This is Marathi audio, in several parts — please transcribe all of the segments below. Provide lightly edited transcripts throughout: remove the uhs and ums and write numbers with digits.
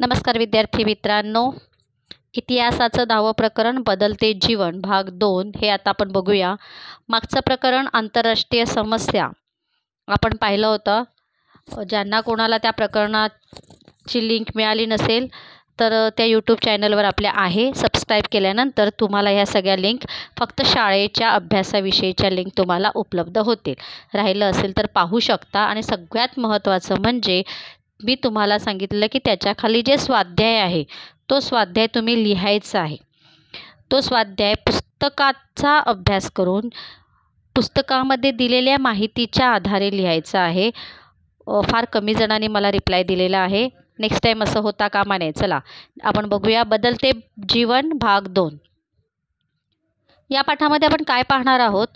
नमस्कार विद्यार्थी मित्रांनो, इतिहासाचं 10वं प्रकरण बदलते जीवन भाग 2 हे आता आपण बघूया। मागचं प्रकरण आंतरराष्ट्रीय समस्या आपण पाहिलं होतं। ज्यांना कोणाला त्या प्रकरणाची लिंक मिळाली नसेल तर त्या यूट्यूब चॅनलवर आपल्या आहे। सबस्क्राईब केल्यानंतर तुम्हाला ह्या सगळ्या लिंक फक्त शाळेच्या अभ्यासाविषयीच्या लिंक तुम्हाला उपलब्ध होतील। राहिलं असेल तर पाहू शकता। आणि सगळ्यात महत्त्वाचं म्हणजे मी तुम्हाला सांगितलं की त्याच्याखाली जे स्वाध्याय आहे तो स्वाध्याय तुम्ही लिहायचा आहे। तो स्वाध्याय पुस्तकाचा अभ्यास करून पुस्तकामध्ये दिलेल्या माहितीच्या आधारे लिहायचा आहे। फार कमी जणांनी मला रिप्लाय दिलेला आहे। नेक्स्ट टाइम असं होता कामा नये। चला आपण बघूया बदलते जीवन भाग 2। या पाठामध्ये आपण काय पाहणार आहोत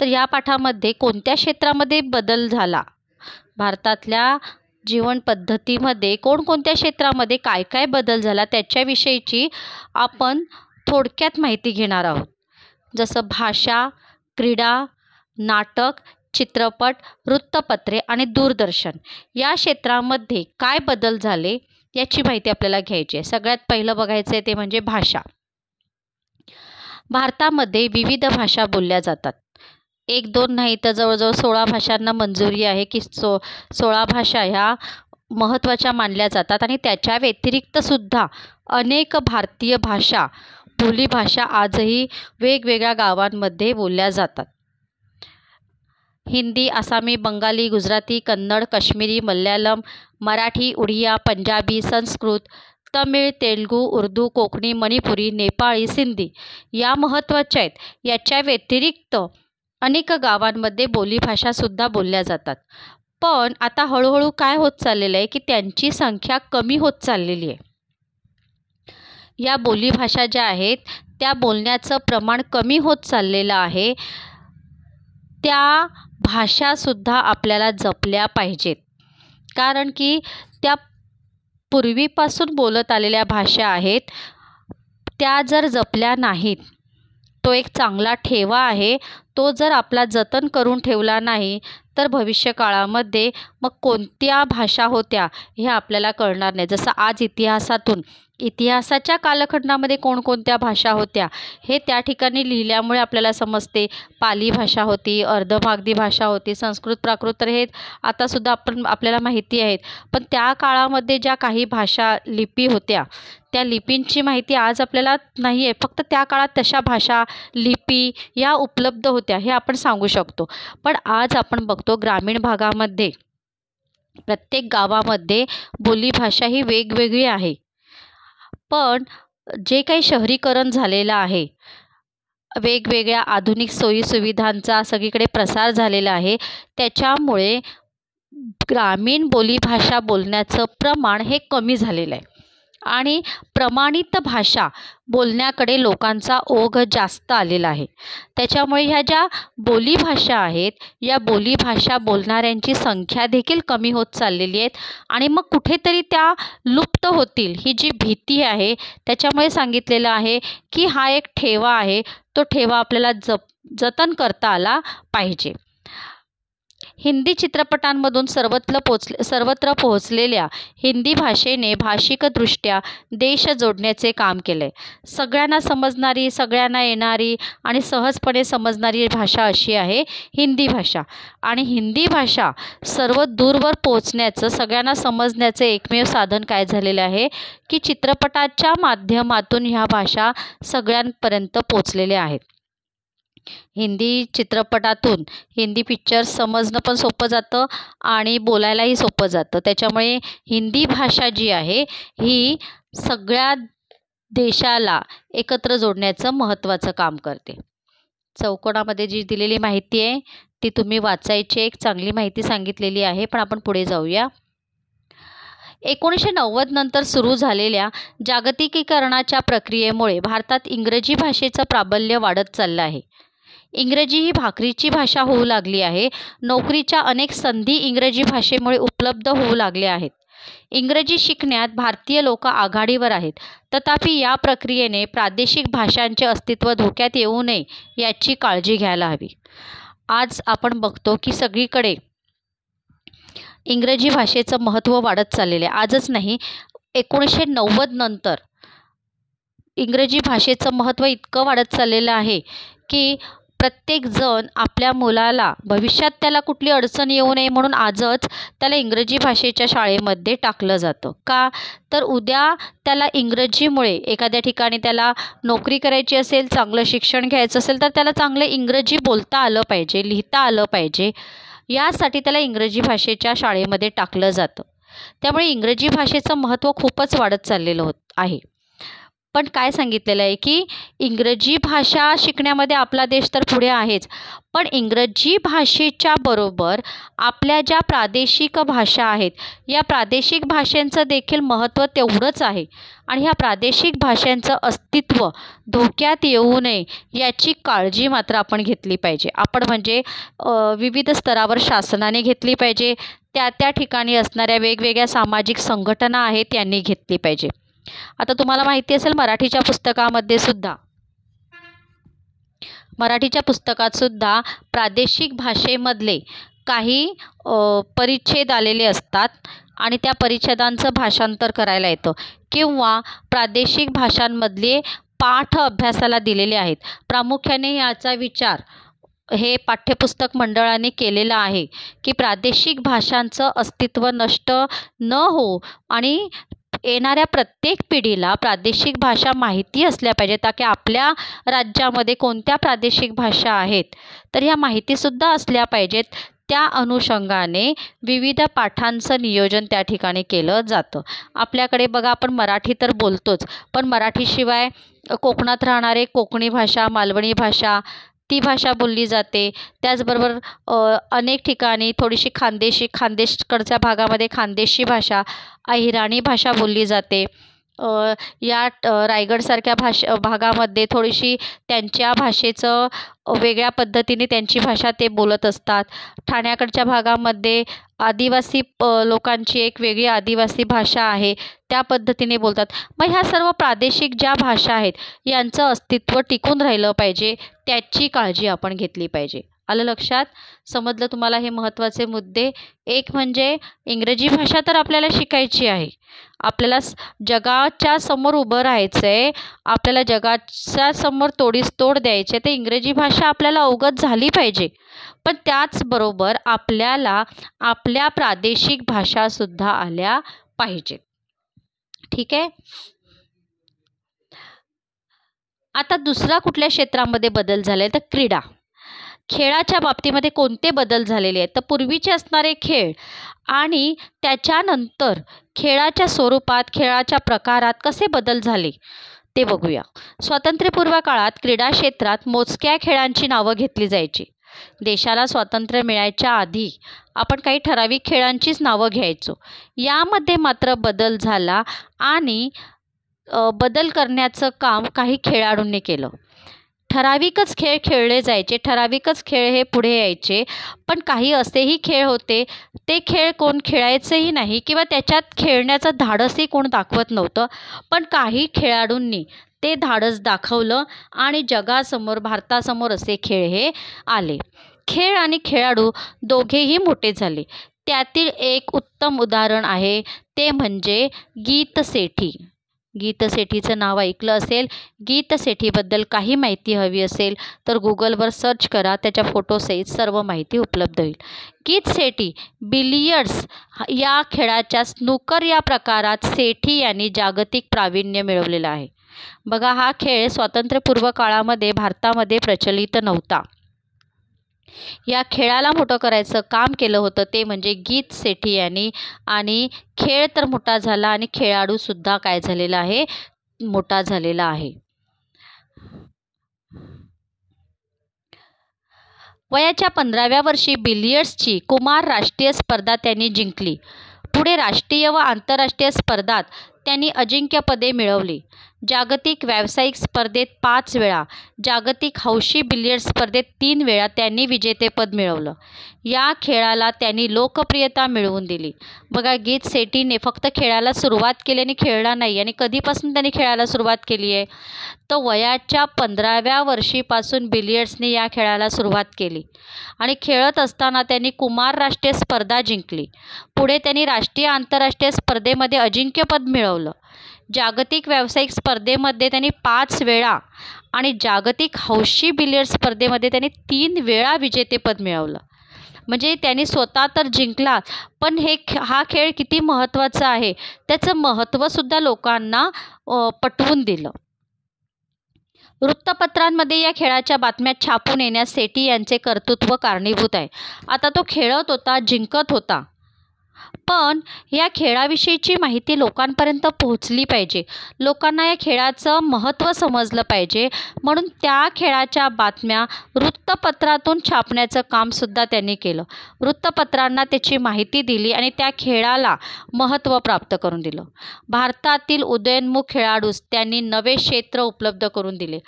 तर या पाठामध्ये कोणत्या क्षेत्रामध्ये बदल झाला, भारतातल्या जीवन पद्धतीमध्ये कोणकोणत्या क्षेत्रामध्ये काय काय बदल झाला त्याच्याविषयीची आपण थोडक्यात माहिती घेणार आहोत। जसं भाषा, क्रीडा, नाटक, चित्रपट, वृत्तपत्रे आणि दूरदर्शन या क्षेत्रामध्ये काय बदल झाले याची माहिती आपल्याला घ्यायची आहे। सगळ्यात पहिलं बघायचं आहे ते म्हणजे भाषा। भारतामध्ये विविध भाषा बोलल्या जातात। 1-2 नाही तर जवळजवळ 16 भाषांना मंजुरी आहे की 16 भाषा ह्या महत्त्वाच्या मानल्या जातात। आणि त्याच्या व्यतिरिक्त सुद्धा अनेक भारतीय भाषा, बोलीभाषा आजही वेगवेगळ्या गावांमध्ये बोलल्या जातात। हिंदी, आसामी, बंगाली, गुजराती, कन्नड, काश्मीरी, मल्याळम, मराठी, उडिया, पंजाबी, संस्कृत, तमिळ, तेलुगू, उर्दू, कोकणी, मणिपुरी, नेपाळी, सिंधी या महत्त्वाच्या आहेत। याच्या व्यतिरिक्त अनेक गावांमध्ये बोलीभाषासुद्धा बोलल्या जातात। पण आता हळूहळू काय होत चाललेलं आहे की त्यांची संख्या कमी होत चाललेली आहे। या बोलीभाषा ज्या आहेत त्या बोलण्याचं प्रमाण कमी होत चाललेलं आहे। त्या भाषासुद्धा आपल्याला जपल्या पाहिजेत, कारण की त्या पूर्वीपासून बोलत आलेल्या भाषा आहेत। त्या जर जपल्या नाहीत तो एक चांगला ठेवा आहे। तो जर आपला जतन करून ठेवला नाही तर भविष्य काळामध्ये मग कोणत्या भाषा होत्या हे आपल्याला कळणार नाही। जसं आज इतिहासाच्या कालखंडामध्ये कोणकोणत्या भाषा होत्या हे त्या ठिकाणी लिहिल्यामुळे आपल्याला समजते। पाली भाषा होती, अर्धमागधी भाषा होती, संस्कृत, प्राकृत तर हे आतासुद्धा आपल्याला माहिती आहेत। पण त्या काळामध्ये ज्या काही भाषा लिपी होत्या त्या लिपींची माहिती आज आपल्याला नाही आहे। फक्त त्या काळात तशा भाषा, लिपी या उपलब्ध होत्या हे आपण सांगू शकतो। पण आज आपण बघतो ग्रामीण भागामध्ये प्रत्येक गावामध्ये बोलीभाषा ही वेगवेगळी आहे। पण जे काही शहरीकरण झालेलं आहे, वेगवेगळ्या आधुनिक सोयीसुविधांचा सगळीकडे प्रसार झालेला आहे, त्याच्यामुळे ग्रामीण बोलीभाषा बोलण्याचं प्रमाण हे कमी झालेलं आहे। आणि प्रमाणित भाषा बोलण्याकडे लोकांचा ओघ जास्त आलेला आहे। त्याच्यामुळे ह्या ज्या बोलीभाषा आहेत या बोलीभाषा बोलणाऱ्यांची संख्या देखील कमी होत चाललेली आहे। आणि मग कुठेतरी त्या लुप्त होतील ही जी भीती आहे त्याच्यामुळे सांगितलेलं आहे की हा एक ठेवा आहे, तो ठेवा आपल्याला जतन करता आला पाहिजे। हिंदी चित्रपटांमधून सर्वत्र पोहोचलेल्या हिंदी भाषेने भाषिकदृष्ट्या देश जोडण्याचे काम केले। सगळ्यांना समजणारी, सगळ्यांना येणारी आणि सहजपणे समजणारी भाषा अशी आहे हिंदी भाषा। आणि हिंदी भाषा सर्व दूरवर पोहोचण्याचं, सगळ्यांना समजण्याचं एकमेव साधन काय झालेलं आहे की चित्रपटाच्या माध्यमातून ह्या भाषा सगळ्यांपर्यंत पोहोचलेल्या आहेत। हिंदी चित्रपटातून हिंदी पिक्चर्स समजणं पण सोपं जातं आणि बोलायलाही सोपं जातं। त्याच्यामुळे हिंदी भाषा जी आहे ही सगळ्या देशाला एकत्र जोडण्याचं महत्त्वाचं काम करते। चौकोनामध्ये जी दिलेली माहिती आहे ती तुम्ही वाचायची, एक चांगली माहिती सांगितलेली आहे। पण आपण पुढे जाऊया। 1990 नंतर सुरू झालेल्या जागतिकीकरणाच्या प्रक्रियेमुळे भारतात इंग्रजी भाषेचं प्राबल्य वाढत चाललं आहे। इंग्रजी ही भाकरीची भाषा होऊ लागली आहे। नोकरीच्या अनेक संधी इंग्रजी भाषेमुळे उपलब्ध होऊ लागल्या आहेत। इंग्रजी शिकण्यात भारतीय लोक आघाडीवर आहेत। तथापि या प्रक्रियेने प्रादेशिक भाषांचे अस्तित्व धोक्यात येऊ नये याची काळजी घ्यायला हवी। आज आपण बघतो की सगळीकडे इंग्रजी भाषेचं महत्त्व वाढत चाललेलं आहे। आजच नाही 1990 नंतर इंग्रजी भाषेचं महत्त्व इतकं वाढत चाललेलं आहे की प्रत्येकजण आपल्या मुलाला भविष्यात त्याला कुठली अडचण येऊ नये म्हणून आजच त्याला इंग्रजी भाषेच्या शाळेमध्ये टाकलं जातं. का तर उद्या त्याला इंग्रजीमुळे एखाद्या ठिकाणी त्याला नोकरी करायची असेल, चांगलं शिक्षण घ्यायचं असेल तर त्याला चांगलं इंग्रजी बोलता आलं पाहिजे, लिहिता आलं पाहिजे. यासाठी त्याला इंग्रजी भाषेच्या शाळेमध्ये टाकलं जातं. त्यामुळे इंग्रजी भाषेचं महत्त्व खूपच वाढत चाललेलं आहे. पण काय सांगितलेलं आहे की इंग्रजी भाषा शिकण्यामध्ये आपला देश तर पुढे आहेच, पण इंग्रजी भाषेच्या बरोबर आपल्या ज्या प्रादेशिक भाषा आहेत, या प्रादेशिक भाषांचं देखील महत्त्व तेवढंच आहे. आणि ह्या प्रादेशिक भाषांचं अस्तित्व धोक्यात येऊ नये याची काळजी मात्र आपण घेतली पाहिजे. आपण म्हणजे विविध स्तरावर शासनाने घेतली पाहिजे, त्या ठिकाणी असणाऱ्या वेगवेगळ्या सामाजिक संघटना आहेत त्यांनी घेतली पाहिजे. आता तुम्हाला माहिती असेल मराठीच्या पुस्तकात सुद्धा प्रादेशिक भाषेमधले काही परिच्छेद आलेले असतात आणि त्या परिच्छेदांचं भाषांतर करायला येतं किंवा प्रादेशिक भाषांमधले पाठ अभ्यासाला दिलेले आहेत. प्रामुख्याने याचा विचार हे पाठ्यपुस्तक मंडळाने केलेला आहे की प्रादेशिक भाषांचं अस्तित्व नष्ट न हो आणि येणाऱ्या प्रत्येक पिढीला प्रादेशिक भाषा माहिती असल्या पाहिजे, ताकी आपल्या राज्यामध्ये कोणत्या प्रादेशिक भाषा आहेत तर ह्या माहितीसुद्धा असल्या पाहिजेत. त्या अनुषंगाने विविध पाठांचं नियोजन त्या ठिकाणी केलं जातं. आपल्याकडे बघा आपण मराठी तर बोलतोच, पण मराठीशिवाय कोकणात राहणारे कोकणी भाषा, मालवणी भाषा ती भाषा बोलली जाते. त्याचबरोबर अनेक ठिकाणी थोडीशी खानदेशकडच्या भागामध्ये खानदेशी भाषा, अहिराणी भाषा बोलली जाते. रायगडसारख्या भागामध्ये थोडीशी त्यांच्या भाषेचं वेगळ्या पद्धतीने त्यांची भाषा ते बोलत असतात. ठाण्याकडच्या भागामध्ये आदिवासी लोकांची एक वेगळी आदिवासी भाषा आहे, त्या पद्धतीने बोलतात. मग ह्या सर्व प्रादेशिक ज्या भाषा आहेत यांचं अस्तित्व टिकून राहिलं पाहिजे, त्याची काळजी आपण घेतली पाहिजे. आलं लक्षात? समजलं तुम्हाला हे महत्त्वाचे मुद्दे? एक म्हणजे इंग्रजी भाषा तर आपल्याला शिकायची आहे, आपल्याला जगाच्या समोर उभं राहायचं आहे, आपल्याला जगाच्या समोर तोडीस तोड द्यायची आहे, तर इंग्रजी भाषा आपल्याला अवगत झाली पाहिजे. पण त्याचबरोबर आपल्याला आपल्या प्रादेशिक भाषासुद्धा आल्या पाहिजेत. ठीक आहे. आता दुसरा कुठल्या क्षेत्रामध्ये बदल झाले तर क्रीडा. खेळाच्या बाबतीमध्ये कोणते बदल झालेले आहेत तर पूर्वीचे असणारे खेळ आणि त्याच्यानंतर खेळाच्या स्वरूपात, खेळाच्या प्रकारात कसे बदल झाले ते बघूया. स्वातंत्र्यपूर्व काळात क्रीडा क्षेत्रात मोजक्या खेळांची नावं घेतली जायची. देशाला स्वातंत्र्य मिळायच्या आधी आपण काही ठराविक खेळांचीच नावं घ्यायचो. यामध्ये मात्र बदल झाला आणि बदल करण्याचं काम काही खेळाडूंनी केलं. ठराविकच खेळ खेळले जायचे, ठराविकच खेळ हे पुढे यायचे. पण काही असेही खेळ होते ते खेळ कोण खेळायचेही नाही किंवा त्याच्यात खेळण्याचं धाडसही कोण दाखवत नव्हतं. पण काही खेळाडूंनी ते धाडस दाखवलं आणि जगासमोर, भारतासमोर असे खेळ हे आले. खेळ आणि खेळाडू दोघेही मोठे झाले. त्यातील एक उत्तम उदाहरण आहे ते म्हणजे गीत सेठी. गीत सेठीचं नाव ऐकलं असेल. गीत सेठीबद्दल काही माहिती हवी असेल तर गुगलवर सर्च करा, त्याच्या फोटोसहित सर्व माहिती उपलब्ध होईल. गीत सेठी बिलियर्ड्स या खेळाच्या स्नूकर या प्रकारात सेठी यांनी जागतिक प्रावीण्य मिळवलेलं आहे. बघा, हा खेळ स्वातंत्र्यपूर्व काळामध्ये भारतामध्ये प्रचलित नव्हता. या खेळाला मोठं करायचं काम केलं होतं ते म्हणजे गीत सेठी यांनी. आणि खेळ तर मोठा झाला आणि खेळाडूसुद्धा काय झालेला आहे, मोठा झालेला आहे. वयाच्या 15व्या वर्षी बिलियर्ड्सची कुमार राष्ट्रीय स्पर्धा त्यांनी जिंकली. पुढे राष्ट्रीय व आंतरराष्ट्रीय स्पर्धात त्यांनी अजिंक्यपदे मिळवली. जागतिक व्यावसायिक स्पर्धेत 5 वेळा, जागतिक हौशी बिलियर्ड्स स्पर्धेत 3 वेळा त्यांनी विजेतेपद मिळवलं. या खेळाला त्यांनी लोकप्रियता मिळवून दिली. बघा, गीत सेठीने फक्त खेळाला सुरुवात केली आणि खेळला नाही. आणि कधीपासून त्यांनी खेळायला सुरुवात केली आहे तर वयाच्या 15व्या वर्षीपासून बिलियर्ड्सने या खेळाला सुरुवात केली आणि खेळत असताना त्यांनी कुमार राष्ट्रीय स्पर्धा जिंकली. पुढे त्यांनी राष्ट्रीय आंतरराष्ट्रीय स्पर्धेमध्ये अजिंक्यपद मिळवलं. जागतिक व्यावसायिक स्पर्धेमध्ये त्यांनी 5 वेळा आणि जागतिक हौशी बिलियर्ड स्पर्धेमध्ये त्यांनी 3 वेळा विजेतेपद मिळवलं. म्हणजे त्यांनी स्वतः तर जिंकला, पण हा खेळ किती महत्त्वाचा आहे त्याचं महत्त्वसुद्धा लोकांना पटवून दिलं. वृत्तपत्रांमध्ये या खेळाच्या बातम्या छापून येण्यास सेठी यांचे कर्तृत्व कारणीभूत आहे. आता तो खेळत होता, जिंकत होता, पण या खेळाविषयीची माहिती लोकांपर्यंत पोहोचली पाहिजे. लोकांना या खेळाचं महत्त्व समजलं पाहिजे, म्हणून त्या खेळाच्या बातम्या वृत्तपत्रातून छापण्याचं कामसुद्धा त्यांनी केलं. वृत्तपत्रांना त्याची माहिती दिली आणि त्या खेळाला महत्त्व प्राप्त करून दिलं. भारतातील उदयोन्मुख खेळाडूस त्यांनी नवे क्षेत्र उपलब्ध करून दिले.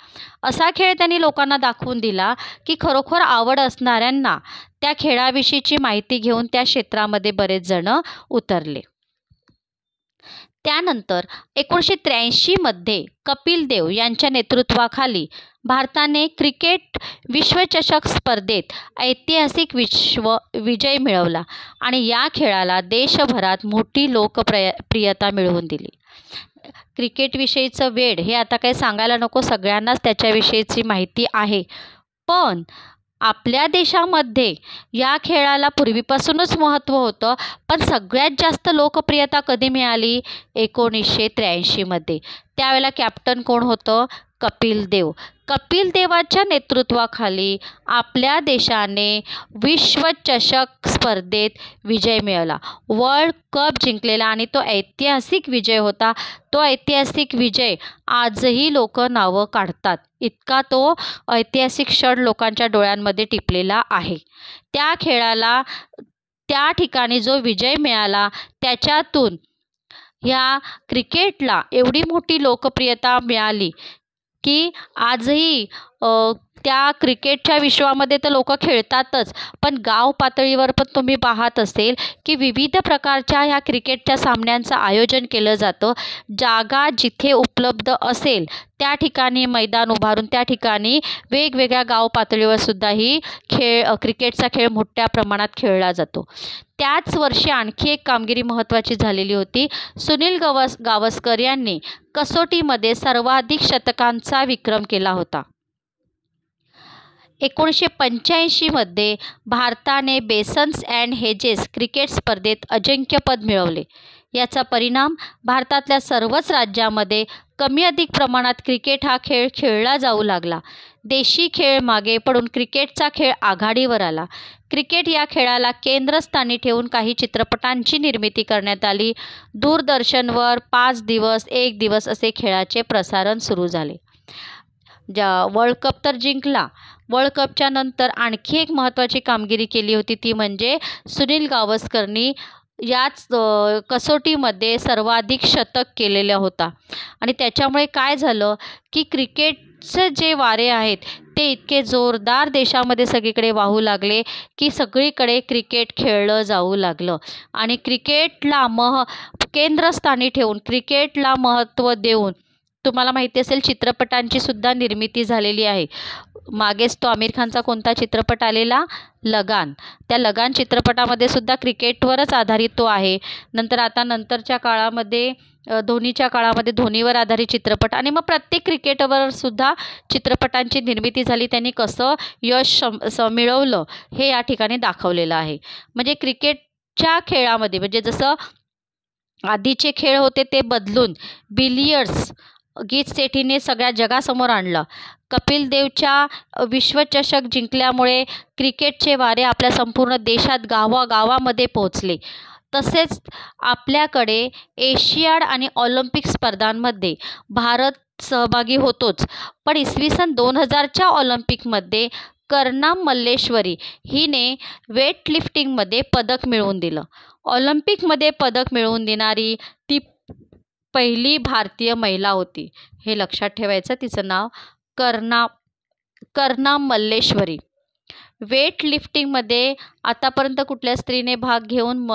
असा खेळ त्यांनी लोकांना दाखवून दिला की खरोखर आवड असणाऱ्यांना त्या खेळाविषयीची माहिती घेऊन त्या क्षेत्रामध्ये बरेच जण उतरले. त्यानंतर 1983मध्ये कपिल देव यांच्या नेतृत्वाखाली भारताने क्रिकेट विश्वचषक स्पर्धेत ऐतिहासिक विजय मिळवला आणि या खेळाला देशभरात मोठी लोकप्रियता मिळवून दिली. क्रिकेटविषयीचं वेड हे आता काही सांगायला नको, सगळ्यांनाच त्याच्याविषयीची माहिती आहे. पण आपल्या देशामध्ये या खेळाला पूर्वीपासूनच महत्त्व होतं, पण सगळ्यात जास्त लोकप्रियता कधी मिळाली? 1983मध्ये. त्यावेळेला कॅप्टन कोण होतं? कपिल देव. कपिल देवाच्या नेतृत्वाखाली आपल्या देशाने विश्वचषक स्पर्धेत विजय मिळवला, वर्ल्ड कप जिंकलेला आणि तो ऐतिहासिक विजय होता. तो ऐतिहासिक विजय आजही लोक नावं काढतात, इतका तो ऐतिहासिक क्षण लोकांच्या डोळ्यांमध्ये टिपलेला आहे. त्या खेळाला त्या ठिकाणी जो विजय मिळाला त्याच्यातून ह्या क्रिकेटला एवढी मोठी लोकप्रियता मिळाली की आजही त्या क्रिकेटच्या विश्वामध्ये तर लोक खेळतातच, पण गाव पातळीवर पण तुम्ही पाहत असेल की विविध प्रकारच्या ह्या क्रिकेटच्या सामन्यांचं आयोजन केलं जातं. जागा जिथे उपलब्ध असेल त्या ठिकाणी मैदान उभारून त्या ठिकाणी वेगवेगळ्या गाव पातळीवर सुद्धा ही क्रिकेटचा खेळ मोठ्या प्रमाणात खेळला जातो. त्याच वर्षी आणखी एक कामगिरी महत्त्वाची झालेली होती. सुनील गावस्कर यांनी कसोटीमध्ये सर्वाधिक शतकांचा विक्रम केला होता. 1985मध्ये भारताने बेसन्स अँड हेजेस क्रिकेट स्पर्धेत अजिंक्यपद मिळवले. याचा परिणाम भारतातल्या सर्वच राज्यामध्ये कमी अधिक प्रमाणात क्रिकेट हा खेळ खेळला जाऊ लागला. देशी खेळ मागे पडून क्रिकेटचा खेळ आघाडीवर आला. क्रिकेट या खेळाला केंद्रस्थानी ठेवून काही चित्रपटांची निर्मिती करण्यात आली. दूरदर्शनवर 5 दिवस 1 दिवस असे खेळाचे प्रसारण सुरू झाले. वर्ल्ड कप तर जिंकला. वर्ल्ड कपच्या नंतर आणखी एक महत्त्वाची कामगिरी केली होती, ती म्हणजे सुनील गावस्करनी याच कसोटीमध्ये सर्वाधिक शतक केलेला होता. आणि त्याच्यामुळे काय झालं की क्रिकेटचे जे वारे आहेत ते इतके जोरदार देशामध्ये सगळीकडे वाहू लागले की सगळीकडे क्रिकेट खेळलं जाऊ लागलं. आणि क्रिकेटला केंद्रस्थानी ठेवून क्रिकेटला महत्त्व देऊन तुम्हाला माहिती असेल चित्रपटांची सुद्धा निर्मिती झालेली आहे. मागेच तो आमिर खानचा कोणता चित्रपट आलेला? लगान. त्या लगान चित्रपटामध्ये सुद्धा क्रिकेटवरच आधारित तो आहे. नंतरच्या काळामध्ये धोनीच्या काळामध्ये धोनीवर आधारित चित्रपट आणि मग प्रत्येक क्रिकेटवर सुद्धा चित्रपटांची निर्मिती झाली. त्यांनी कसं यश मिळवलं हे या ठिकाणी दाखवलेलं आहे. म्हणजे क्रिकेटच्या खेळामध्ये म्हणजे जसं आधीचे खेळ होते ते बदलून बिलियर्ड्स गीत सेठीने सगळ्या जगासमोर आणलं. कपिल देवच्या विश्वचषक जिंकल्यामुळे क्रिकेटचे वारे आपल्या संपूर्ण देशात गावागावामध्ये पोहोचले. तसेच आपल्याकडे एशियाड आणि ऑलिम्पिक स्पर्धांमध्ये भारत सहभागी होतोच, पण इसवी सन 2000च्या ऑलिम्पिकमध्ये कर्णम मल्लेश्वरी हिने वेटलिफ्टिंगमध्ये पदक मिळवून दिलं. ऑलिम्पिकमध्ये पदक मिळवून देणारी ती पहिली भारतीय महिला होती. हे लक्षात ठेवायचं, तिचं नाव कर्णम मल्लेश्वरी. वेटलिफ्टिंगमध्ये आतापर्यंत कुठल्या स्त्रीने भाग घेऊन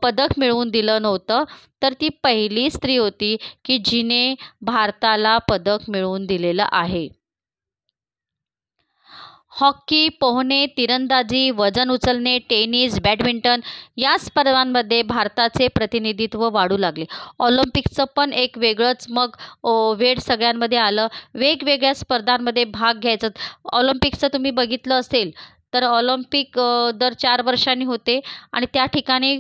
पदक मिळवून दिलं नव्हतं, तर ती पहिली स्त्री होती की जिने भारताला पदक मिळवून दिलेलं आहे. हॉकी, पोहणे, तिरंदाजी, वजन उचलणे, टेनिस, बॅडमिंटन या स्पर्धांमध्ये भारताचे प्रतिनिधित्व वाढू लागले. ऑलिम्पिकचं पण एक वेगळंच मग वेड सगळ्यांमध्ये आलं. वेगवेगळ्या स्पर्धांमध्ये भाग घ्यायचं. ऑलिम्पिकचं तुम्ही बघितलं असेल तर ऑलिम्पिक दर 4 वर्षांनी होते आणि त्या ठिकाणी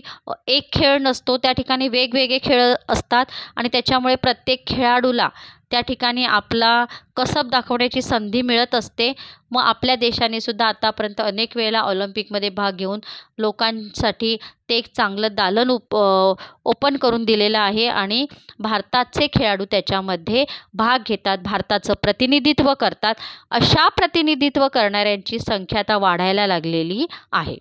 एक खेळ नसतो, त्या ठिकाणी वेगवेगळे खेळ असतात आणि त्याच्यामुळे प्रत्येक खेळाडूला त्या ठिकाणी आपला कसब दाखवण्याची संधी मिळत असते. मग आपल्या देशाने सुद्धा आतापर्यंत अनेक वेळेला ऑलिम्पिकमध्ये भाग घेऊन लोकांसाठी ते एक चांगलं दालन ओपन करून दिलेलं आहे आणि भारताचे खेळाडू त्याच्यामध्ये भाग घेतात, भारताचं प्रतिनिधित्व करतात. अशा प्रतिनिधित्व करणाऱ्यांची संख्या आता वाढायला लागलेली आहे.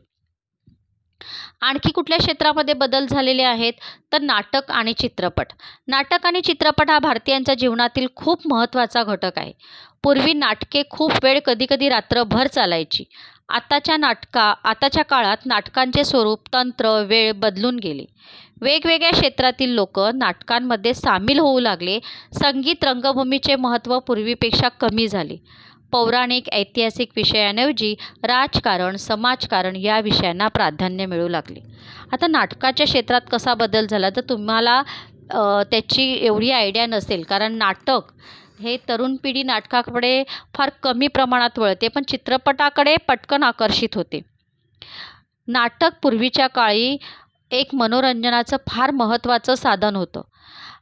आणखी कुठल्या क्षेत्रामध्ये बदल झालेले आहेत तर नाटक आणि चित्रपट. नाटक आणि चित्रपट हा भारतीयांच्या जीवनातील खूप महत्त्वाचा घटक आहे. पूर्वी नाटके खूप वेळ, कधीकधी रात्रभर चालायची. आताच्या काळात नाटकांचे स्वरूप, तंत्र, वेळ बदलून गेले. वेगवेगळ्या क्षेत्रातील लोक नाटकांमध्ये सामील होऊ लागले. संगीत, रंगभूमीचे महत्त्व पूर्वीपेक्षा कमी झाले. पौराणिक, ऐतिहासिक विषयांऐवजी राजकारण, समाजकारण या विषयांना प्राधान्य मिळू लागले. आता नाटकाच्या क्षेत्रात कसा बदल झाला तर तुम्हाला त्याची एवढी आयडिया नसेल, कारण नाटक हे तरुण पिढी नाटकाकडे फार कमी प्रमाणात वळते, पण चित्रपटाकडे पटकन आकर्षित होते. नाटक पूर्वीच्या काळी एक मनोरंजनाचं फार महत्त्वाचं साधन होतं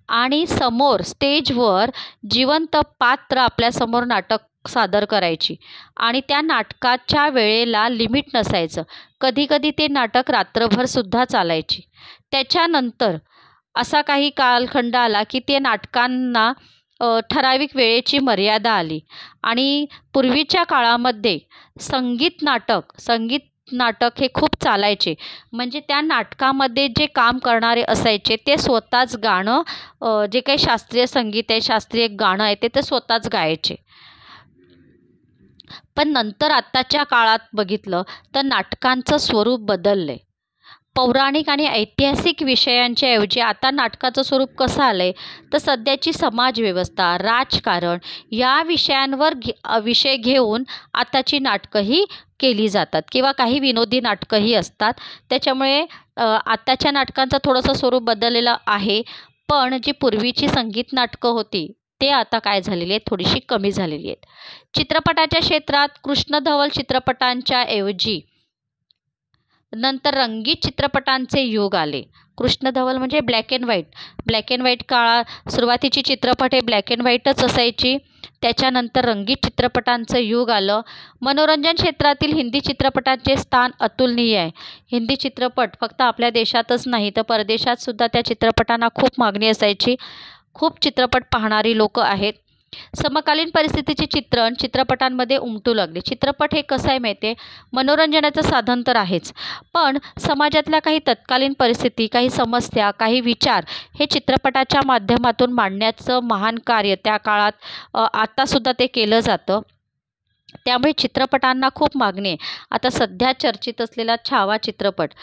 आणि स्टेजवर जिवंत पात्र आपल्यासमोर नाटक सादर करायची आणि त्या नाटकाच्या वेळेला लिमिट नसायचं. कधीकधी ते नाटक रात्रभरसुद्धा चालायची. त्याच्यानंतर असा काही कालखंड आला की ते नाटकांना ठराविक वेळेची मर्यादा आली आणि पूर्वीच्या काळामध्ये संगीत नाटक हे खूप चालायचे. म्हणजे त्या नाटकामध्ये जे काम करणारे असायचे ते स्वतःच गाणं, जे काही शास्त्रीय संगीत आहे, शास्त्रीय गाणं आहे ते स्वतःच गायचे. पण नंतर आत्ताच्या काळात बघितलं तर नाटकांचं स्वरूप बदललंय. पौराणिक आणि ऐतिहासिक विषयांच्या ऐवजी आता नाटकाचं स्वरूप कसं आलंय तर सध्याची समाजव्यवस्था, राजकारण या विषयांवर विषय घेऊन आताची नाटकंही केली जातात किंवा काही विनोदी नाटकंही असतात. त्याच्यामुळे आताच्या नाटकांचं थोडंसं स्वरूप बदललेलं आहे. पण जी पूर्वीची संगीत नाटकं होती ते आता काय झालेली आहेत, थोडीशी कमी झालेली आहेत. चित्रपटाच्या क्षेत्रात कृष्णधवल चित्रपटांच्या ऐवजी नंतर रंगीत चित्रपटांचे युग आले. कृष्णधवल म्हणजे ब्लॅक अँड व्हाईट काळात सुरुवातीची चित्रपट हे ब्लॅक अँड व्हाईटच असायची. त्याच्यानंतर रंगीत चित्रपटांचं युग आलं. मनोरंजन क्षेत्रातील हिंदी चित्रपटांचे स्थान अतुलनीय आहे. हिंदी चित्रपट फक्त आपल्या देशातच नाही तर परदेशातसुद्धा त्या चित्रपटांना खूप मागणी असायची. खूप चित्रपट पाहणारी लोक आहेत. समकालीन परिस्थितीचे चित्रण चित्रपटांमध्ये उमटू लागले. चित्रपट हे कसं आहे माहिती आहे, मनोरंजनाचं साधन तर आहेच, पण समाजातल्या काही तत्कालीन परिस्थिती, काही समस्या, काही विचार हे चित्रपटाच्या माध्यमातून मांडण्याचं महान कार्य त्या काळात आत्तासुद्धा ते केलं जातं. त्यामुळे चित्रपटांना खूप मागणी आहे. आता सध्या चर्चेत असलेला छावा चित्रपट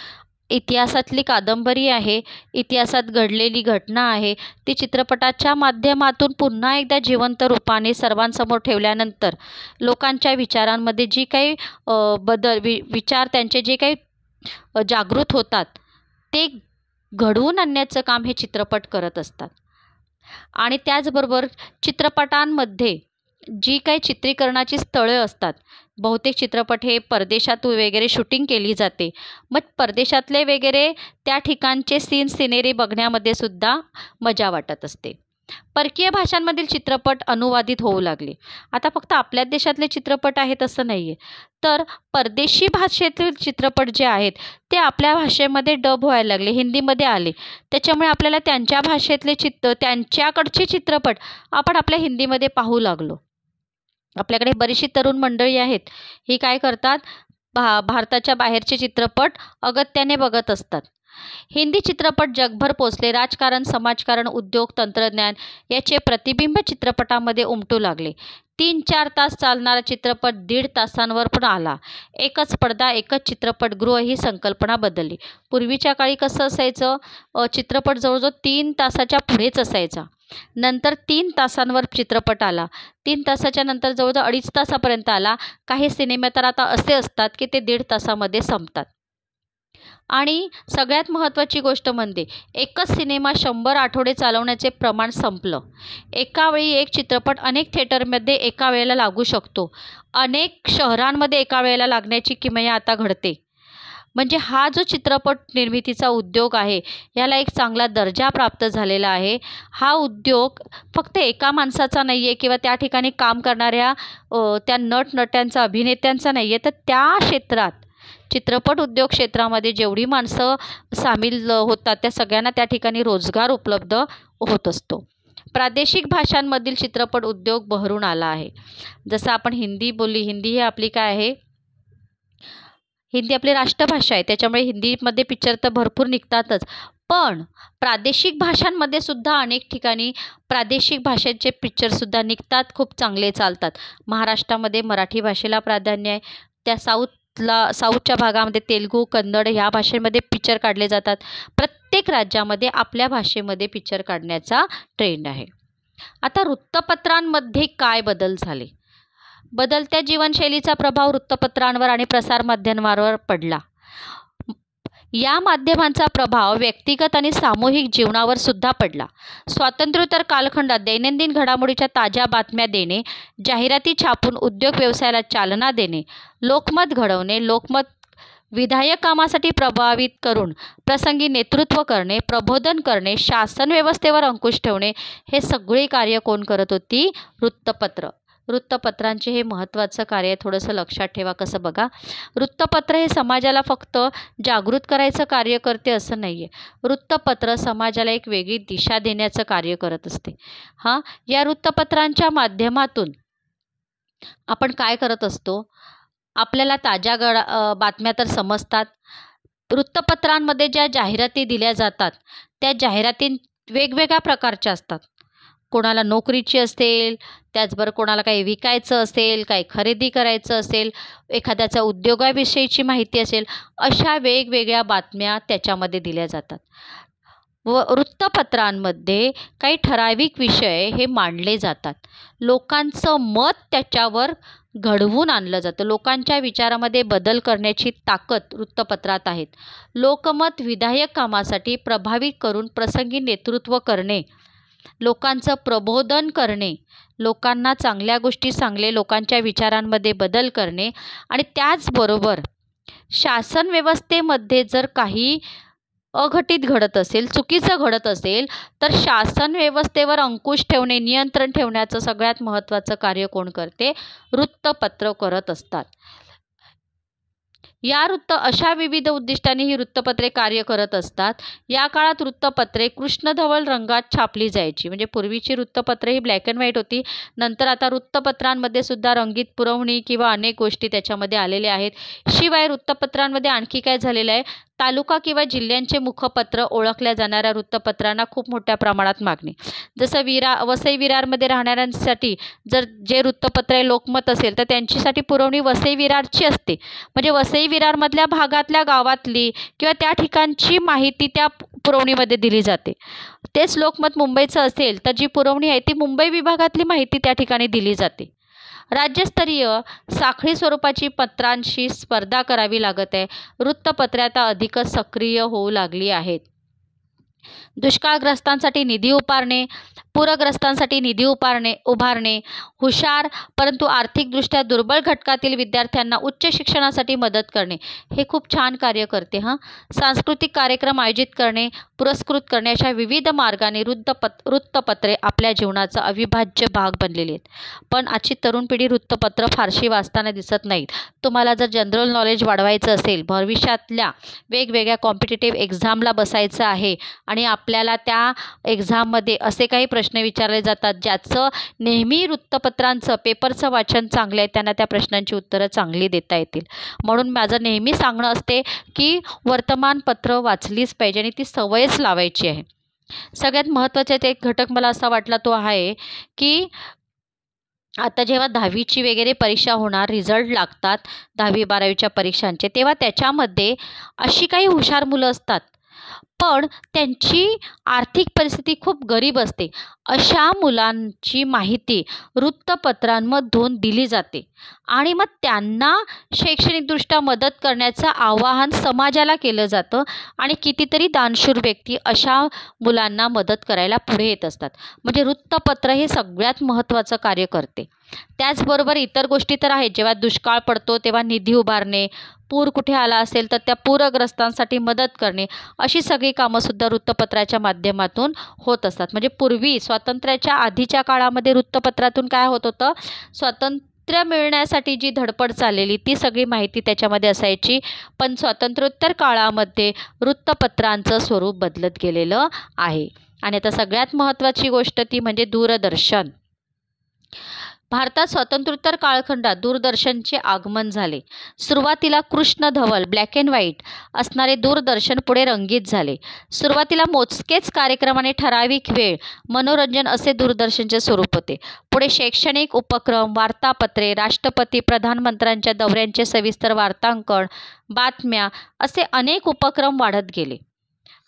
इतिहासातली कादंबरी आहे, इतिहासात घडलेली घटना आहे. ती चित्रपटाच्या माध्यमातून पुन्हा एकदा जिवंत रूपाने सर्वांसमोर ठेवल्यानंतर लोकांच्या विचारांमध्ये जी काही विचार त्यांचे जे काही जागृत होतात ते घडवून आणण्याचं काम हे चित्रपट करत असतात. आणि त्याचबरोबर चित्रपटांमध्ये जी काही चित्रीकरणाची स्थळं असतात, बहुतेक चित्रपट हे परदेशात वगैरे शूटिंग केली जाते. मग परदेशातले वगैरे त्या ठिकाणचे सिनेरी बघण्यामध्ये सुद्धा मजा वाटत असते. परकीय भाषांमधील चित्रपट अनुवादित होऊ लागले. आता फक्त आपल्या देशातले चित्रपट आहेत असं नाही आहे, तर परदेशी भाषेतील चित्रपट जे आहेत ते आपल्या भाषेमध्ये डब व्हायला लागले, हिंदीमध्ये आले. त्याच्यामुळे आपल्याला त्यांच्या भाषेतले त्यांच्याकडचे चित्रपट आपण आपल्या हिंदीमध्ये पाहू लागलो. आपल्याकडे बरीचशी तरुण मंडळी आहेत, ही काय करतात, भारताच्या बाहेरचे चित्रपट अगत्याने बघत असतात. हिंदी चित्रपट जगभर पोचले. राजकारण, समाजकारण, उद्योग, तंत्रज्ञान याचे प्रतिबिंब चित्रपटामध्ये उमटू लागले. 3-4 तास चालणारा चित्रपट 1.5 तासांवर पण आला. एकच पडदा, एकच चित्रपटगृह ही संकल्पना बदलली. पूर्वीच्या काळी कसं असायचं, चित्रपट जवळजवळ 3 तासाच्या पुढेच असायचा. नंतर 3 तासांवर चित्रपट आला. 3 तासाच्या नंतर जवळजवळ 2.5 तासापर्यंत आला. काही सिनेमे तर आता असे असतात की ते 1.5 तासामध्ये संपतात. आणि सगळ्यात महत्त्वाची गोष्ट म्हणजे एकच सिनेमा 100 आठवडे चालवण्याचे प्रमाण संपलं. एका वेळी एक चित्रपट अनेक थिएटरमध्ये एका वेळेला लागू शकतो. अनेक शहरांमध्ये एका वेळेला लागण्याची किमया आता घडते. म्हणजे हा जो चित्रपट निर्मितीचा उद्योग आहे, याला एक चांगला दर्जा प्राप्त झालेला आहे. हा उद्योग फक्त एका माणसाचा नाही आहे किंवा त्या ठिकाणी काम करणाऱ्या त्या नटनट्यांचा, अभिनेत्यांचा नाही आहे, तर त्या क्षेत्रात चित्रपट उद्योग क्षेत्रामध्ये जेवढी माणसं सामील होतात, त्या सगळ्यांना त्या ठिकाणी रोजगार उपलब्ध होत असतो. प्रादेशिक भाषांमधील चित्रपट उद्योग बहरून आला आहे. जसं आपण हिंदी हिंदी ही आपली काय आहे, हिंदी आपली राष्ट्रभाषा आहे, त्याच्यामुळे हिंदीमध्ये पिक्चर तर भरपूर निघतातच. पण प्रादेशिक भाषांमध्ये सुद्धा अनेक ठिकाणी प्रादेशिक भाषेचे पिक्चरसुद्धा निघतात, खूप चांगले चालतात. महाराष्ट्रामध्ये मराठी भाषेला प्राधान्य आहे. त्या साऊथच्या भागामध्ये तेलुगू, कन्नड ह्या भाषेमध्ये पिक्चर काढले जातात. प्रत्येक राज्यामध्ये आपल्या भाषेमध्ये पिक्चर काढण्याचा ट्रेंड आहे. आता वृत्तपत्रांमध्ये काय बदल झाले? बदलत्या जीवनशैलीचा प्रभाव वृत्तपत्रांवर आणि प्रसारमाध्यमांवर पडला. या माध्यमांचा प्रभाव व्यक्तिगत आणि सामूहिक जीवनावर सुद्धा पडला. स्वातंत्र्योत्तर कालखंडात दैनंदिन घडामोडीच्या ताज्या बातम्या देणे, जाहिराती छापून उद्योग व्यवसायाला चालना देणे, लोकमत घडवणे, लोकमत विधायक कामासाठी प्रभावित करून प्रसंगी नेतृत्व करणे, प्रबोधन करणे, शासन व्यवस्थेवर अंकुश ठेवणे, हे सगळे कार्य कोण करत होती? वृत्तपत्र. वृत्तपत्रांचे हे महत्त्वाचं कार्य आहे. थोडंसं लक्षात ठेवा. कसं बघा, वृत्तपत्र हे समाजाला फक्त जागृत करायचं कार्य करते असं नाही आहे. वृत्तपत्र समाजाला एक वेगळी दिशा देण्याचं कार्य करत असते. या वृत्तपत्रांच्या माध्यमातून आपण काय करत असतो? आपल्याला ताज्या बातम्या तर समजतात. वृत्तपत्रांमध्ये ज्या जाहिराती दिल्या जातात, त्या जाहिराती वेगवेगळ्या प्रकारच्या असतात. कोणाला नोकरीची असेल, त्याचबरोबर कोणाला काही विकायचं असेल, काही खरेदी करायचं असेल, एखाद्याच्या उद्योगाविषयीची माहिती असेल, अशा वेगवेगळ्या बातम्या त्याच्यामध्ये दिल्या जातात. व वृत्तपत्रांमध्ये काही ठराविक विषय हे मांडले जातात. लोकांचं मत त्याच्यावर घडवून आणलं जातं. लोकांच्या विचारामध्ये बदल करण्याची ताकद वृत्तपत्रात आहेत. लोकमत विधायक कामासाठी प्रभावित करून प्रसंगी नेतृत्व करणे, लोकांचं प्रबोधन करणे, लोकांना चांगल्या गोष्टी सांगणे, लोकांच्या विचारांमध्ये बदल करणे आणि त्याचबरोबर शासन व्यवस्थेमध्ये जर काही अघटित घडत असेल, चुकीचं घडत असेल, तर शासन व्यवस्थेवर अंकुश ठेवणे, नियंत्रण ठेवण्याचं सगळ्यात महत्त्वाचं कार्य कोण करते? वृत्तपत्र करत असतात. अशा विविध उद्दिष्टांनी ही वृत्तपत्रे कार्य करत असतात. या काळात वृत्तपत्रे कृष्णधवल रंगात छापली जायची. म्हणजे पूर्वीची वृत्तपत्रे ही ब्लॅक अँड व्हाईट होती. नंतर आता वृत्तपत्रांमध्ये सुद्धा रंगीत पुरवणी किंवा अनेक गोष्टी त्याच्यामध्ये आलेल्या आहेत. शिवाय वृत्तपत्रांमध्ये आणखी काय झालेलं आहे? तालुका किंवा जिल्ह्यांचे मुखपत्र ओळखल्या जाणाऱ्या वृत्तपत्रांना खूप मोठ्या प्रमाणात मागणी. जसं वसई विरारमध्ये राहणाऱ्यांसाठी जर जे वृत्तपत्र आहे लोकमत असेल, तर त्यांच्यासाठी पुरवणी वसई विरारची असते. म्हणजे वसई विरारमधल्या भागातल्या गावातली किंवा त्या ठिकाणची माहिती त्या पुरवणीमध्ये दिली जाते. तेच लोकमत मुंबईचं असेल, तर जी पुरवणी आहे ती मुंबई विभागातली माहिती त्या ठिकाणी दिली जाते. राज्यस्तरीय साखळी स्वरूपाची पत्रांशी स्पर्धा करावी लागत आहे. वृत्तपत्रे आता अधिकच सक्रिय होऊ लागली आहेत. दुष्काळग्रस्तांसाठी निधी उभारणे, पूरग्रस्तांसाठी निधी उभारणे, हुशार परंतु आर्थिकदृष्ट्या दुर्बल घटकातील विद्यार्थ्यांना उच्च शिक्षणासाठी मदत करणे, हे खूप छान कार्य करते. सांस्कृतिक कार्यक्रम आयोजित करणे, पुरस्कृत करणे, अशा विविध मार्गाने वृत्तपत्रे आपल्या जीवनाचा अविभाज्य भाग बनलेली आहेत. पण आजची तरुण पिढी वृत्तपत्र फारशी वाचताना दिसत नाहीत. तुम्हाला जर जनरल नॉलेज वाढवायचं असेल, भविष्यातल्या वेगवेगळ्या कॉम्पिटिटिव्ह एक्झामला बसायचं आहे आणि आपल्याला त्या एक्झाममध्ये असे काही प्रश्न विचारले जातात ज्याचं नेहमी वृत्तपत्रांचं पेपरचं वाचन चांगलं आहे, त्यांना त्या प्रश्नांची उत्तरं चांगली देता येतील. म्हणून माझं नेहमी सांगणं असते की वर्तमानपत्र वाचलीच पाहिजे आणि ती सवयच लावायची आहे. सगळ्यात महत्त्वाचा एक घटक मला असा वाटला तो आहे की आता जेव्हा 10वीची वगैरे परीक्षा होणार, रिझल्ट लागतात 10वी 12वीच्या परीक्षांचे, तेव्हा त्याच्यामध्ये अशी काही हुशार मुलं असतात पण त्यांची आर्थिक परिस्थिती खूप गरीब असते. अशा मुलांची माहिती वृत्तपत्रांमधून दिली जाते आणि मग त्यांना शैक्षणिकदृष्ट्या मदत करण्याचं आवाहन समाजाला केलं जातं आणि कितीतरी दानशूर व्यक्ती अशा मुलांना मदत करायला पुढे येत असतात. म्हणजे वृत्तपत्र हे सगळ्यात महत्त्वाचं कार्य करते. त्याचबरोबर इतर गोष्टी तर आहेत. जेव्हा दुष्काळ पडतो तेव्हा निधी उभारणे, पूर कुठे आला असेल तर त्या पूरग्रस्तांसाठी मदत करणे, अशी सगळी कामंसुद्धा वृत्तपत्राच्या माध्यमातून होत असतात. म्हणजे पूर्वी स्वातंत्र्याच्या आधीच्या काळामध्ये वृत्तपत्रातून काय होत होतं, स्वातंत्र्य मिळण्यासाठी जी धडपड चाललेली ती सगळी माहिती त्याच्यामध्ये असायची. पण स्वातंत्र्योत्तर काळामध्ये वृत्तपत्रांचं स्वरूप बदलत गेलेलं आहे. आणि आता सगळ्यात महत्त्वाची गोष्ट ती म्हणजे दूरदर्शन. भारतात स्वातंत्र्योत्तर कालखंडात दूरदर्शनचे आगमन झाले. सुरुवातीला कृष्णधवल ब्लॅक अँड व्हाईट असणारे दूरदर्शन पुढे रंगीत झाले. सुरुवातीला मोजकेच कार्यक्रम आणि ठराविक वेळ मनोरंजन असे दूरदर्शनचे स्वरूप होते. पुढे शैक्षणिक उपक्रम, वार्तापत्रे, राष्ट्रपती प्रधानमंत्र्यांच्या दौऱ्यांचे सविस्तर वार्तांकन, बातम्या असे अनेक उपक्रम वाढत गेले.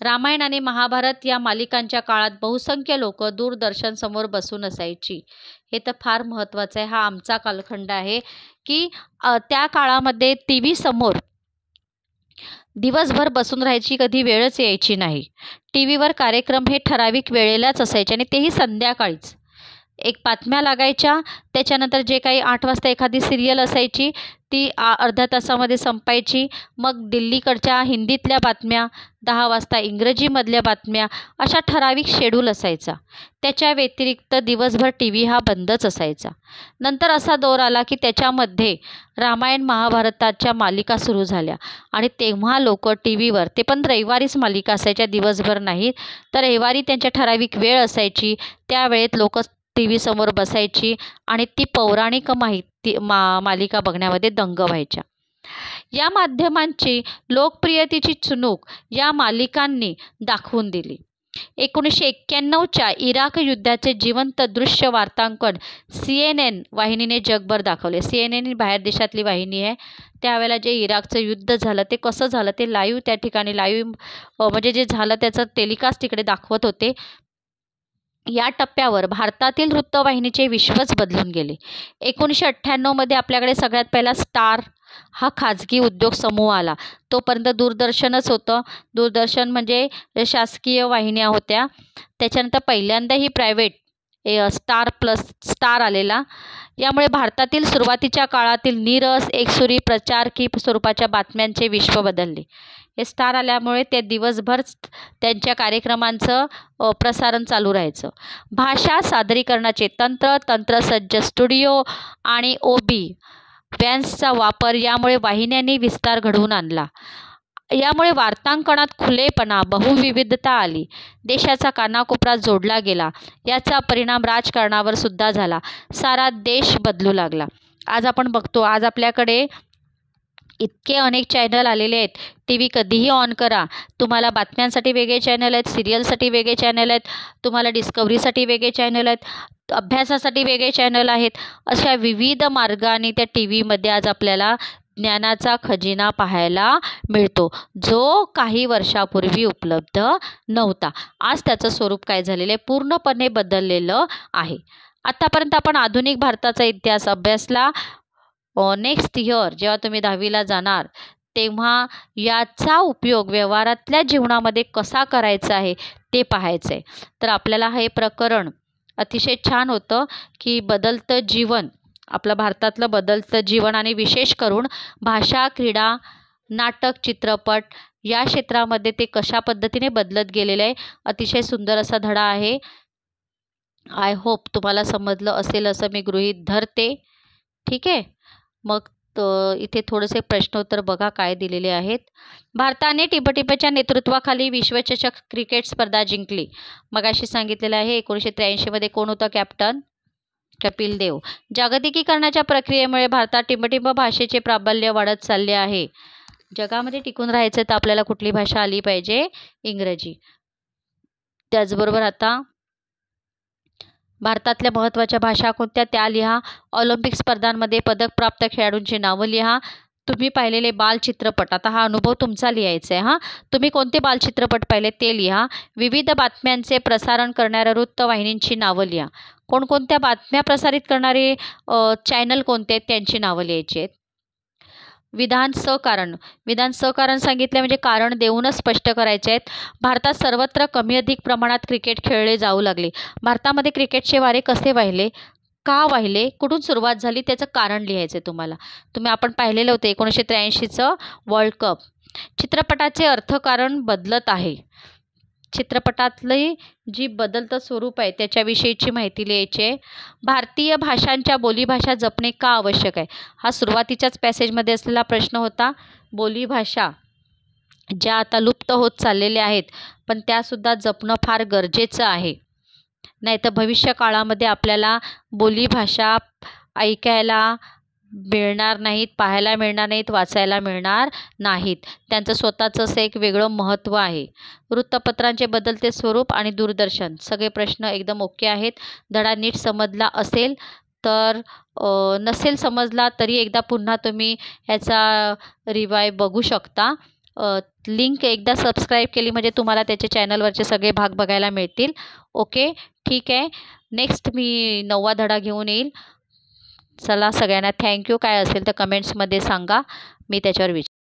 रामायण आणि महाभारत या मालिकांच्या काळात बहुसंख्य लोक दूरदर्शनसमोर बसून असायची. हे तर फार महत्त्वाचं आहे. हा आमचा कालखंड आहे की त्या काळामध्ये टी व्ही समोर दिवसभर बसून राहायची कधी वेळच यायची नाही. टी व्हीवर कार्यक्रम हे ठराविक वेळेलाच असायचे आणि तेही संध्याकाळीच. एक बातम्या लागायच्या, त्याच्यानंतर जे काही 8 वाजता एखादी सिरियल असायची ती अर्ध्या तासामध्ये संपायची. मग दिल्लीकडच्या हिंदीतल्या बातम्या, 10 वाजता इंग्रजीमधल्या बातम्या, अशा ठराविक शेड्यूल असायचा. त्याच्या व्यतिरिक्त दिवसभर टी व्ही हा बंदच असायचा. नंतर असा दौर आला की त्याच्यामध्ये रामायण महाभारताच्या मालिका सुरू झाल्या आणि तेव्हा लोक टी व्हीवर, ते पण रविवारीच मालिका असायच्या, दिवसभर नाहीत. तर रविवारी त्यांच्या ठराविक वेळ असायची, त्या वेळेत लोक टी व्ही समोर बसायची आणि ती पौराणिक मालिका बघण्यामध्ये दंग व्हायच्या. या माध्यमांची लोकप्रियतेची चुणूक या मालिकांनी दाखवून दिली. 1991च्या इराक युद्धाचे जिवंत दृश्य वार्तांकन CNN वाहिनीने जगभर दाखवले. CNN ही बाहेर देशातली वाहिनी आहे. त्यावेळेला जे इराकचं युद्ध झालं ते कसं झालं ते लाईव्ह त्या ठिकाणी म्हणजे जे झालं त्याचं टेलिकास्ट तिकडे दाखवत होते. या टप्प्यावर भारतातील वृत्तवाहिनीचे विश्वच बदलून गेले. 1998मध्ये आपल्याकडे सगळ्यात पहिला स्टार हा खाजगी उद्योग समूह आला. तोपर्यंत दूरदर्शनच होतं. दूरदर्शन म्हणजे शासकीय वाहिन्या होत्या. त्याच्यानंतर पहिल्यांदा ही प्रायव्हेट स्टार प्लस स्टार आलेला. यामुळे भारतातील सुरुवातीच्या काळातील नीरस, एकसुरी, प्रचारकी स्वरूपाच्या बातम्यांचे विश्व बदलले. हे स्टार आल्यामुळे ते दिवसभर त्यांच्या कार्यक्रमांचं प्रसारण चालू राहायचं. भाषा सादरीकरणाचे तंत्रसज्ज स्टुडिओ आणि OB व्हॅन्सचा वापर यामुळे वाहिन्यांनी विस्तार घडवून आणला. यामुळे वार्तांकनात खुलेपणा, बहुविविधता आली. देशाचा कानाकोपरा जोडला गेला. याचा परिणाम राजकारणावर सुद्धा झाला. सारा देश बदलू लागला. आज आपण बघतो, आज आपल्याकडे इतके अनेक चॅनल आलेले आहेत. टी व्ही कधीही ऑन करा, तुम्हाला बातम्यांसाठी वेगळे चॅनल आहेत, सिरियलसाठी वेगळे चॅनल आहेत, तुम्हाला डिस्कव्हरीसाठी वेगळे चॅनल आहेत, अभ्यासासाठी वेगळे चॅनल आहेत. अशा विविध मार्गाने त्या टी व्हीमध्ये आज आपल्याला ज्ञानाचा खजिना पाहायला मिळतो, जो काही वर्षापूर्वी उपलब्ध नव्हता. आज त्याचं स्वरूप काय झालेलं आहे, पूर्णपणे बदललेलं आहे. आतापर्यंत आपण आधुनिक भारताचा इतिहास अभ्यासला. नेक्स्ट इयर जेव्हा तुम्ही 10वीला जाणार तेव्हा याचा उपयोग व्यवहारातल्या जीवनामध्ये कसा करायचा आहे ते पाहायचं आहे. तर आपल्याला हे प्रकरण अतिशय छान होतं की बदलतं जीवन, आपलं भारतातलं बदलतं जीवन आणि विशेष करून भाषा, क्रीडा, नाटक, चित्रपट या क्षेत्रामध्ये ते कशा पद्धतीने बदलत गेलेलं आहे. अतिशय सुंदर असा धडा आहे. आय होप तुम्हाला समजलं असेल असं मी गृहीत धरते. ठीक आहे. मग इथे थोडेसे प्रश्नोत्तर बघा काय दिलेले आहेत. भारताने टिपटिपच्या नेतृत्वाखाली विश्वचषक क्रिकेट स्पर्धा जिंकली. मगाशी सांगितलेलं आहे. 1983मध्ये कोण होता कॅप्टन? कपिल देव. जागतिकीकरणाच्या प्रक्रियेमुळे भारतात टिपटिप भाषेचे प्राबल्य वाढत चालले आहे. जगामध्ये टिकून राहायचं तर आपल्याला कुठली भाषा आली पाहिजे? इंग्रजी. त्याचबरोबर आता भारतातल्या महत्त्वाच्या भाषा कोणत्या त्या लिहा. ऑलिम्पिक स्पर्धांमध्ये पदकप्राप्त खेळाडूंची नावं लिहा. तुम्ही पाहिलेले बालचित्रपट, आता हा अनुभव तुमचा लिहायचा आहे हां. तुम्ही कोणते बालचित्रपट पाहिले ते लिहा. विविध बातम्यांचे प्रसारण करणाऱ्या वृत्तवाहिनींची नावं लिहा. कोणकोणत्या बातम्या प्रसारित करणारे चॅनल कोणते आहेत त्यांची नावं लिहायची आहेत. विधान सकारण. विधान सकारण सांगितले म्हणजे कारण देऊनच स्पष्ट करायचे आहेत. भारतात सर्वत्र कमी अधिक प्रमाणात क्रिकेट खेळले जाऊ लागले. भारतामध्ये क्रिकेटचे वारे कसे वाहिले, का वाहिले, कुठून सुरुवात झाली त्याचं कारण लिहायचं आहे तुम्हाला. आपण पाहिलेलं होतं 1983चं वर्ल्ड कप. चित्रपटाचे अर्थकारण बदलत आहे. चित्रपटातली जी बदलतं स्वरूप आहे त्याच्याविषयीची माहिती लिहायची आहे. भारतीय भाषांच्या बोलीभाषा जपणे का आवश्यक आहे. हा सुरुवातीच्याच पॅसेजमध्ये असलेला प्रश्न होता. बोलीभाषा ज्या आता लुप्त होत चाललेल्या आहेत पण त्यासुद्धा जपणं फार गरजेचं आहे. नाहीतर भविष्य काळामध्ये आपल्याला बोलीभाषा ऐकायला मिळणार नाहीत, पाहायला मिळणार नाहीत, वाचायला मिळणार नाहीत. त्यांचं स्वतःचं असं एक वेगळं महत्त्व आहे. वृत्तपत्रांचे बदलते स्वरूप आणि दूरदर्शन सगळे प्रश्न एकदम ओके आहेत. धडा नीट समजला असेल तर नसेल समजला तरी एकदा पुन्हा तुम्ही ह्याचा रिवाइव बघू शकता. लिंक एकदा सबस्क्राईब केली म्हणजे तुम्हाला त्याच्या चॅनलवरचे सगळे भाग बघायला मिळतील. ओके, ठीक आहे. नेक्स्ट मी 9वा धडा घेऊन येईल. चला, सगळ्यांना थँक्यू. काय असेल तर कमेंट्समध्ये सांगा, मी त्याच्यावर